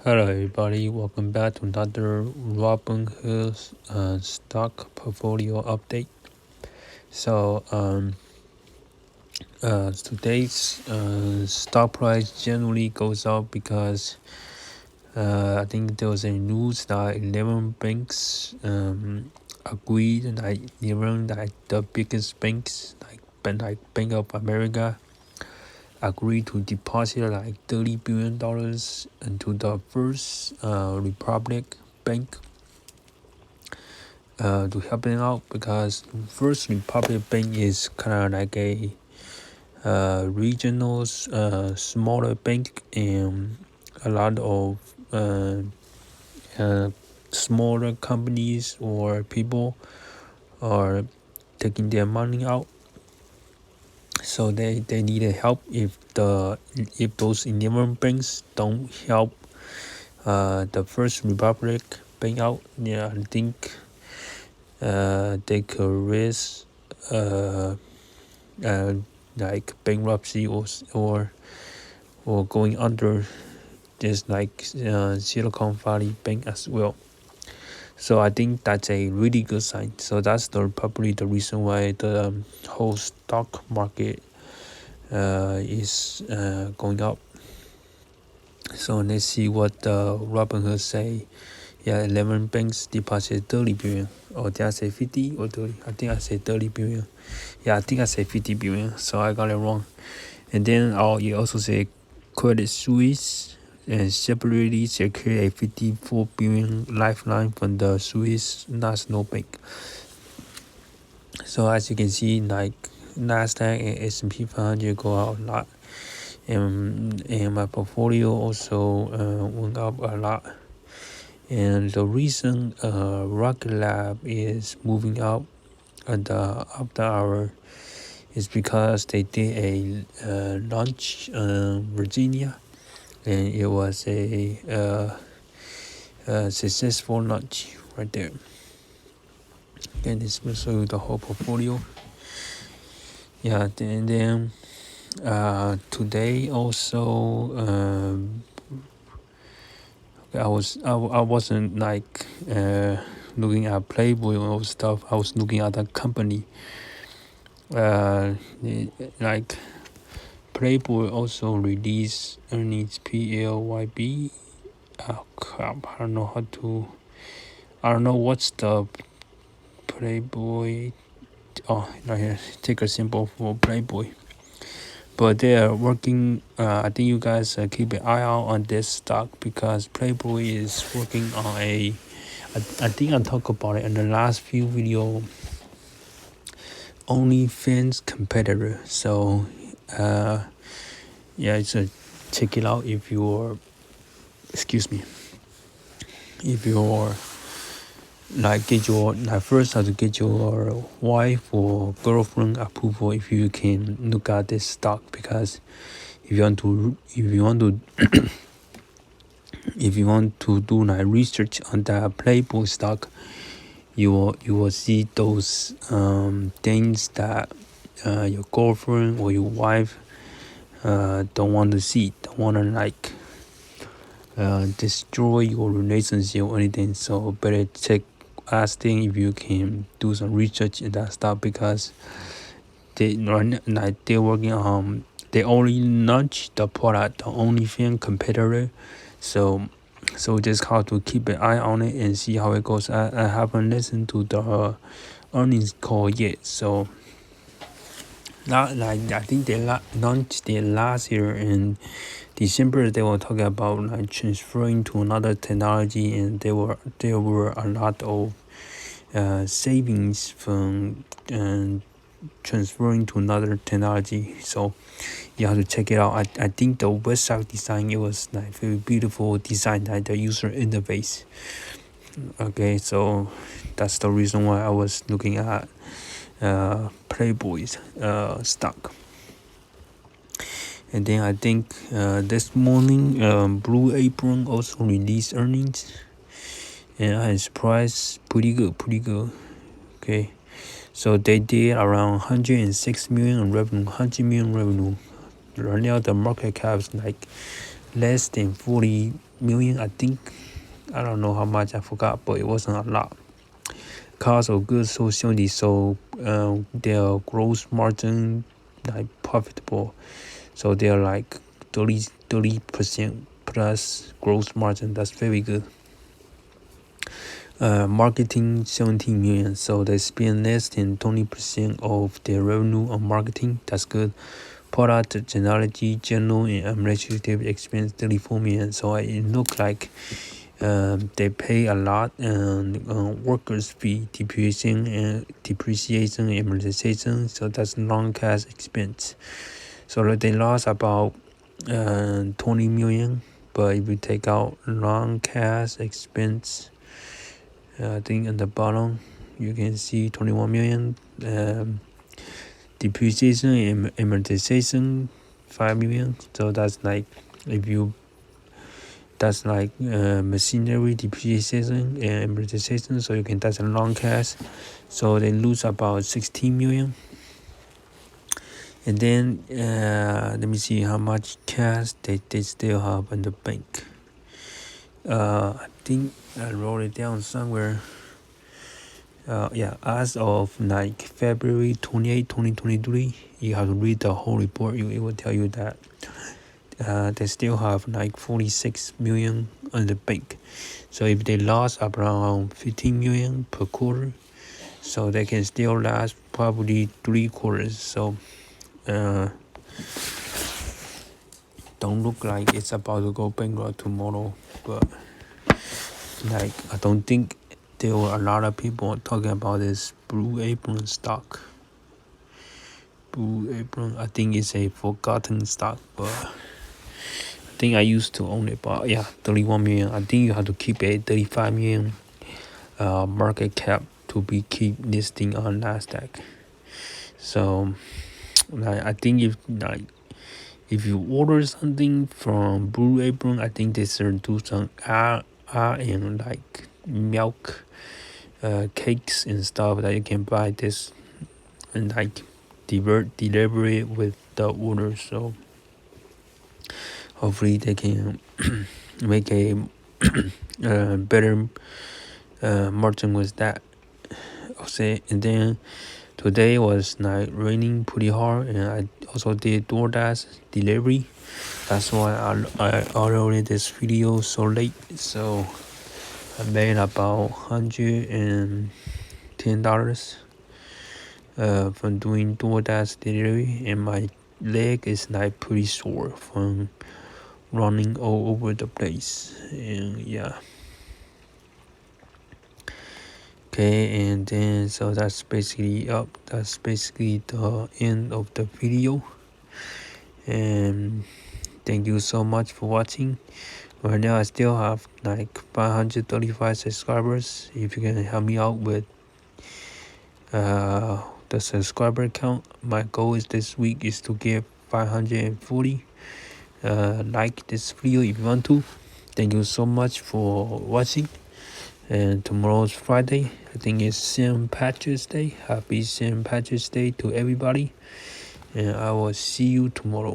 Hello everybody, welcome back to another Robinhood stock portfolio update. So today's stock price generally goes up because I think there was a news that 11 banks agreed, like 11 like the biggest banks like Bank of America agreed to deposit like $30 billion into the First Republic Bank to help them out, because First Republic Bank is kind of like a regional smaller bank, and a lot of smaller companies or people are taking their money out. So they needed help. If those 11 banks don't help the First Republic Bank out, yeah, I think they could risk like bankruptcy or going under, just like Silicon Valley Bank as well. So I think that's a really good sign. So that's probably the reason why the whole stock market is going up. So let's see what Robinhood say. Yeah, 11 banks deposit 30 billion. Or did I say 50 or 30? I think I said 30 billion. Yeah, I think I said 50 billion. So I got it wrong. And then you also say Credit Suisse and separately secure a 54 billion lifeline from the Swiss National Bank. So as you can see, like Nasdaq and S&P 500 go out a lot, and my portfolio also went up a lot. And the reason Rocket Lab is moving up after hour is because they did a launch in Virginia, and it was a successful launch right there. And this will show you the whole portfolio. Yeah, and then today also I wasn't like looking at Playboy or stuff. I was looking at the company. Like Playboy also released earnings PLYB. Oh crap! I don't know what's the Playboy. Oh, right here. Take a symbol for Playboy. But they are working. I think you guys keep an eye out on this stock, because Playboy is working on I think I talked about it in the last few video. OnlyFans competitor. So yeah, so check it out if you're. Excuse me. If you're first have to get your wife or girlfriend approval if you can look at this stock, because if you want to do like research on the Playboy stock, you will see those things that your girlfriend or your wife don't want to see, don't want to like destroy your relationship or anything. So better check asking if you can do some research in that stuff, because they're working on, they only launched the product, the OnlyFans competitor. So just how to keep an eye on it and see how it goes. I haven't listened to the earnings call yet, so not like I think they launched it last year in December. They were talking about like transferring to another technology, and there were a lot of savings from transferring to another technology. So you have to check it out. I think the website design, it was like very beautiful design, like the user interface. Okay, so that's the reason why I was looking at Playboy's stock. And then I think this morning Blue Apron also released earnings, and I was surprised, pretty good. Okay, so they did around 106 million in revenue, 100 million revenue. Right now the market cap is like less than 40 million, I think. I don't know how much, I forgot, but it wasn't a lot. Cost of goods sold 70, so their gross margin like profitable, so they're like 30% plus gross margin. That's very good. Marketing 17 million, so they spend less than 20% of their revenue on marketing. That's good. Product technology, general and administrative expense 34 million, so it looks like they pay a lot on workers' fee, depreciation and amortization, so that's non-cash expense. So they lost about 20 million, but if you take out non-cash expense, I think at the bottom you can see 21 million. Depreciation and amortization 5 million. So that's like machinery depreciation and amortization. So that's a long cash. So they lose about 16 million. And then let me see how much cash they still have in the bank. I think I wrote it down somewhere. As of like February 28, 2023, you have to read the whole report. It will tell you that they still have like 46 million on the bank. So if they lost around 15 million per quarter, so they can still last probably 3 quarters. So don't look like it's about to go bankrupt tomorrow, but like I don't think there were a lot of people talking about this Blue Apron stock. Blue Apron, I think it's a forgotten stock, but I think I used to own it. But yeah, 31 million. I think you have to keep a 35 million market cap to keep listing on Nasdaq. So like I think if you order something from Blue Apron, I think they should do some and like milk cakes and stuff that you can buy this and like deliver it with the order. So hopefully they can make a better margin with that. Okay, and then today was like raining pretty hard, and I also did DoorDash delivery. That's why I uploaded this video so late. So I made about $110 from doing DoorDash delivery, and my leg is like pretty sore from running all over the place. And yeah. Okay, and then so that's basically the end of the video, and thank you so much for watching. Right now I still have like 535 subscribers. If you can help me out with the subscriber count, my goal is this week is to get 540. Like this video if you want to. Thank you so much for watching. And tomorrow's Friday. I think it's St. Patrick's Day. Happy St. Patrick's Day to everybody. And I will see you tomorrow.